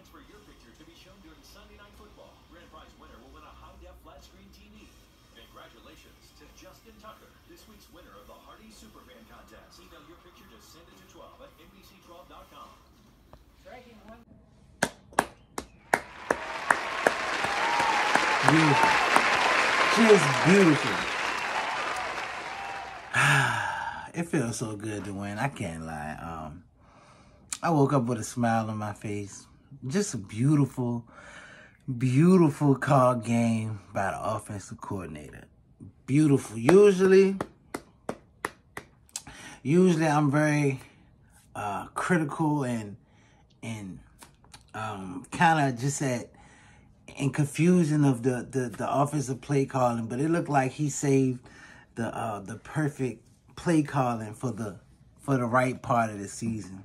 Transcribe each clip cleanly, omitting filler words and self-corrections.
chance for your picture to be shown during Sunday Night Football. Grand prize winner will win a high-def flat-screen TV. Congratulations to Justin Tucker, this week's winner of the Hardy Superfan Contest. Email your picture to sendit12@NBC12.com. Striking one. Beautiful. Just beautiful. It feels so good to win. I can't lie. I woke up with a smile on my face. Just a beautiful, beautiful call game by the offensive coordinator. Beautiful. Usually I'm very critical and kind of just in confusion of the offensive play calling, but it looked like he saved the perfect play calling for the right part of the season.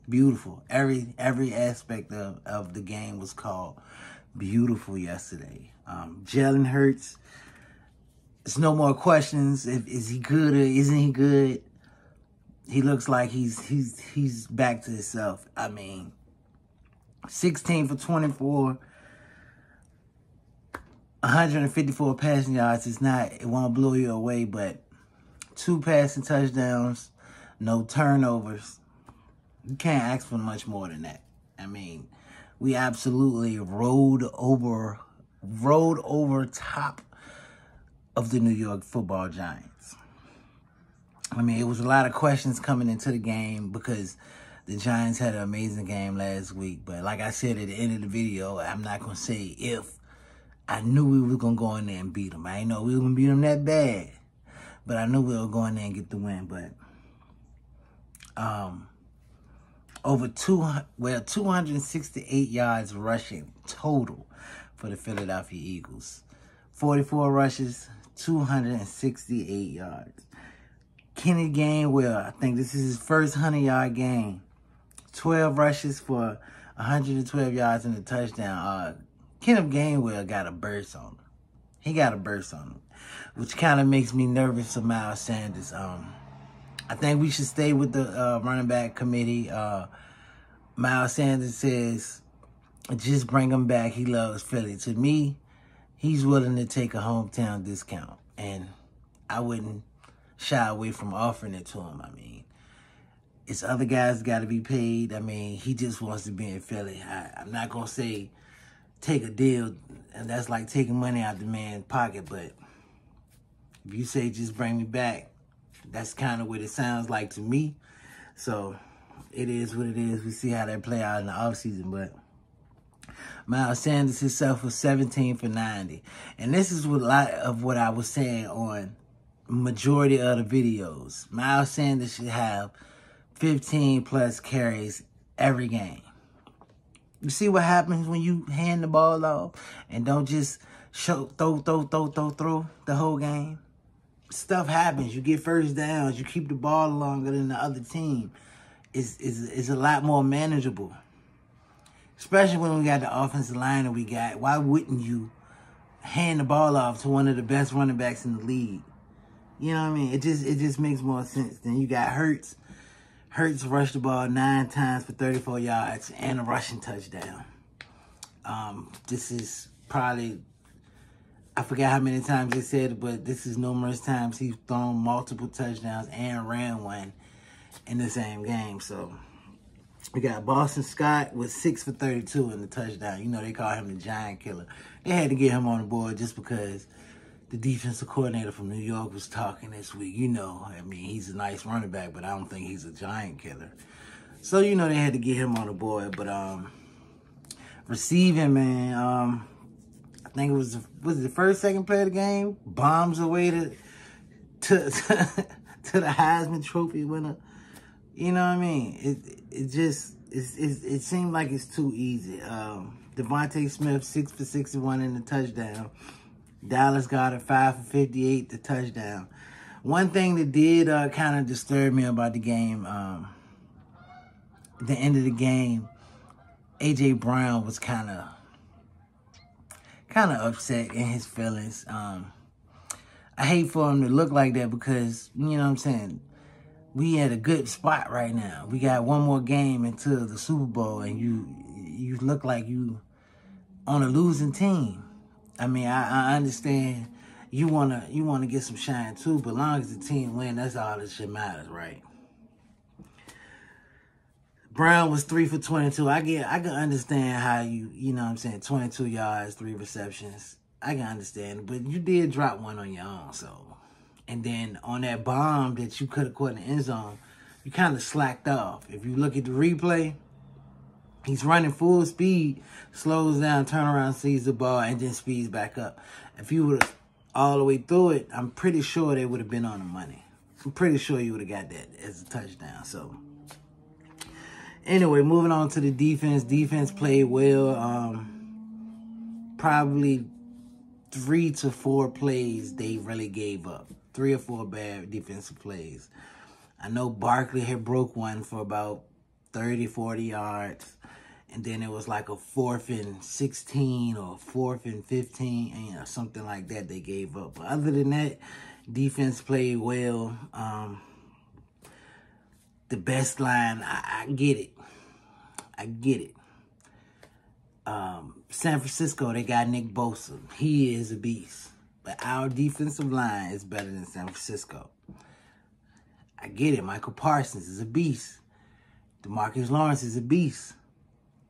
Beautiful. Every aspect of the game was called beautiful yesterday. Jalen Hurts, there's no more questions. Is he good or isn't he good? He looks like he's back to himself. I mean, 16 for 24, 154 passing yards. It won't blow you away, but 2 passing touchdowns, no turnovers. You can't ask for much more than that. I mean, we absolutely rode over top of the New York Football Giants. I mean, it was a lot of questions coming into the game because the Giants had an amazing game last week. But like I said at the end of the video, I'm not going to say if. I knew we were going to go in there and beat them. I didn't know we were going to beat them that bad. But I knew we were going there and get the win. But over 268 yards rushing total for the Philadelphia Eagles. 44 rushes, 268 yards. Kenny Gainwell, I think this is his first 100-yard game. 12 rushes for 112 yards and a touchdown. Kenneth Gainwell got a burst on him. He got a burst on him, which kind of makes me nervous of Miles Sanders. I think we should stay with the running back committee. Miles Sanders says, just bring him back. He loves Philly. To me, he's willing to take a hometown discount, and I wouldn't shy away from offering it to him. I mean, it's other guys got to be paid. I mean, he just wants to be in Philly. I'm not going to say take a deal, and that's like taking money out the man's pocket, but if you say just bring me back, that's kind of what it sounds like to me. So it is what it is. We see how that play out in the offseason. But Miles Sanders himself was 17 for 90. And this is a lot of what I was saying on majority of the videos. Miles Sanders should have 15-plus carries every game. You see what happens when you hand the ball off and don't just throw the whole game? Stuff happens. You get first downs. You keep the ball longer than the other team. It's a lot more manageable. Especially when we got the offensive line that we got. Why wouldn't you hand the ball off to one of the best running backs in the league? You know what I mean? It just makes more sense. Then you got Hurts. Hurts rushed the ball 9 times for 34 yards and a rushing touchdown. This is probably, I forgot how many times they said it, but this is numerous times he's thrown multiple touchdowns and ran one in the same game. So we got Boston Scott with 6 for 32 in the touchdown. You know, they call him the Giant Killer. They had to get him on the board just because the defensive coordinator from New York was talking this week. You know, I mean, he's a nice running back, but I don't think he's a giant killer. So, you know, they had to get him on the board. But receiving, man, I think it was the first, second play of the game? Bombs away to the Heisman Trophy winner. You know what I mean? It seemed like it's too easy. Devontae Smith, 6 for 61 in the touchdown. Dallas Goedert 5 for 58, the touchdown. One thing that did kind of disturb me about the game, at the end of the game, A.J. Brown was kind of upset in his feelings. I hate for him to look like that because, you know what I'm saying, we at a good spot right now. We got one more game until the Super Bowl, and you look like you on a losing team. I mean, I understand you wanna get some shine too, but as long as the team win, that's all that shit matters, right? Brown was 3 for 22. I can understand how you know what I'm saying, 22 yards, 3 receptions. I can understand, but you did drop one on your own, so. And then on that bomb that you could have caught in the end zone, you kind of slacked off. If you look at the replay, he's running full speed, slows down, turn around, sees the ball, and then speeds back up. If you would have all the way through it, I'm pretty sure they would have been on the money. I'm pretty sure you would have got that as a touchdown. So, anyway, moving on to the defense. Defense played well. Probably 3 to 4 plays they really gave up. 3 or 4 bad defensive plays. I know Barkley had broke one for about 30, 40 yards. And then it was like a 4th and 16 or 4th and 15, you know, something like that they gave up. But other than that, defense played well. The best line, I get it. I get it. San Francisco, they got Nick Bosa. He is a beast. But our defensive line is better than San Francisco. I get it. Michael Parsons is a beast. DeMarcus Lawrence is a beast.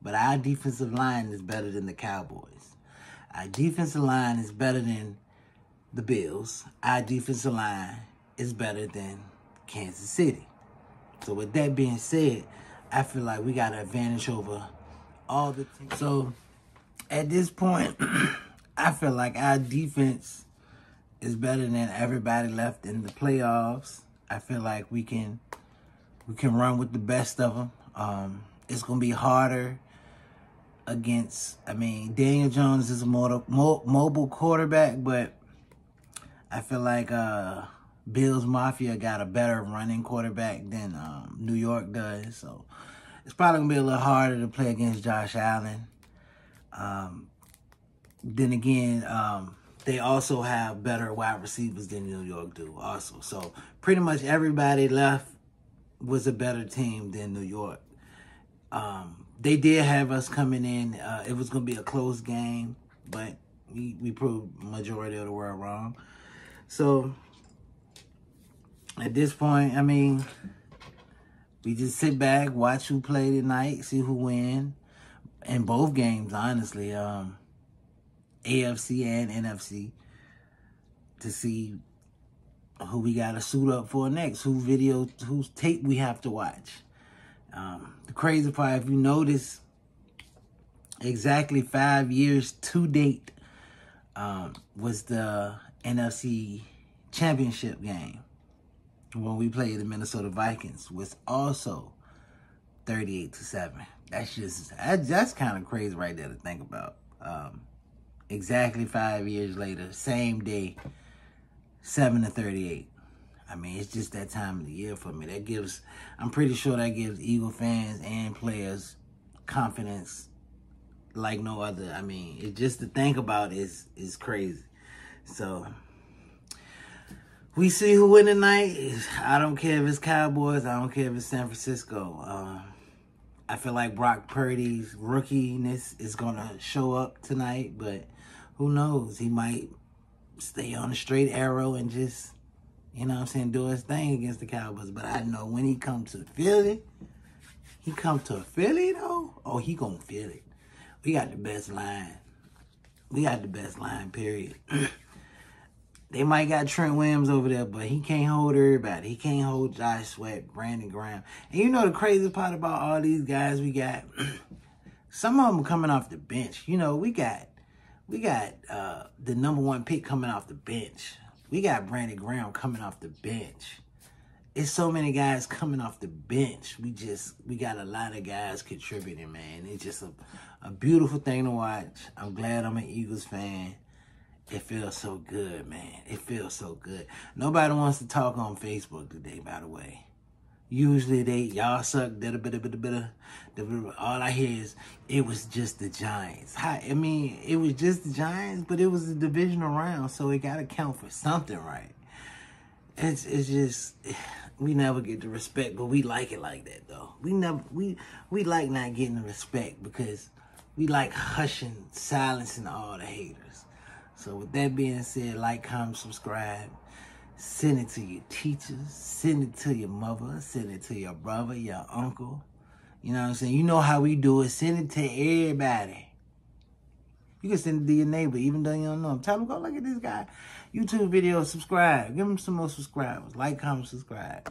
But our defensive line is better than the Cowboys. Our defensive line is better than the Bills. Our defensive line is better than Kansas City. So with that being said, I feel like we got an advantage over all the teams. So at this point, I feel like our defense is better than everybody left in the playoffs. I feel like we can run with the best of them. It's going to be harder against, I mean, Daniel Jones is a mobile quarterback, but I feel like Bills Mafia got a better running quarterback than New York does. So it's probably going to be a little harder to play against Josh Allen. Then again, they also have better wide receivers than New York do also. So pretty much everybody left was a better team than New York. They did have us coming in. It was going to be a close game, but we proved majority of the world wrong. So at this point, I mean, we just sit back, watch who play tonight, see who win. In both games, honestly, AFC and NFC, to see who we got to suit up for next, whose tape we have to watch. The crazy part, if you notice, exactly 5 years to date was the NFC Championship game when we played the Minnesota Vikings, was also 38-7. That's kind of crazy right there to think about. Exactly 5 years later, same day, 7-38. I mean, it's just that time of the year for me. I'm pretty sure that gives Eagle fans and players confidence like no other. I mean, it's just to think about is crazy. So we see who win tonight. I don't care if it's Cowboys. I don't care if it's San Francisco. I feel like Brock Purdy's rookiness is going to show up tonight, but who knows? He might stay on the straight arrow and just, you know what I'm saying, do his thing against the Cowboys. But I know when he comes to Philly, though, oh, he going to feel it. We got the best line. We got the best line, period. They might got Trent Williams over there, but he can't hold everybody. He can't hold Josh Sweat, Brandon Graham. And you know the crazy part about all these guys we got? Some of them coming off the bench. You know, we got the #1 pick coming off the bench. We got Brandon Graham coming off the bench. It's so many guys coming off the bench. We got a lot of guys contributing, man. It's just a beautiful thing to watch. I'm glad I'm an Eagles fan. It feels so good, man. It feels so good. Nobody wants to talk on Facebook today, by the way. Usually y'all suck, all I hear is, it was just the Giants. I mean, it was just the Giants, but it was a divisional round, so it got to count for something, right? It's just, we never get the respect, but we like it like that, though. We like not getting the respect because we like hushing, silencing all the haters. So with that being said, like, comment, subscribe. Send it to your teachers. Send it to your mother. Send it to your brother, your uncle. You know what I'm saying? You know how we do it. Send it to everybody. You can send it to your neighbor, even though you don't know him. Tell him, go look at this guy. YouTube video, subscribe. Give him some more subscribers. Like, comment, subscribe.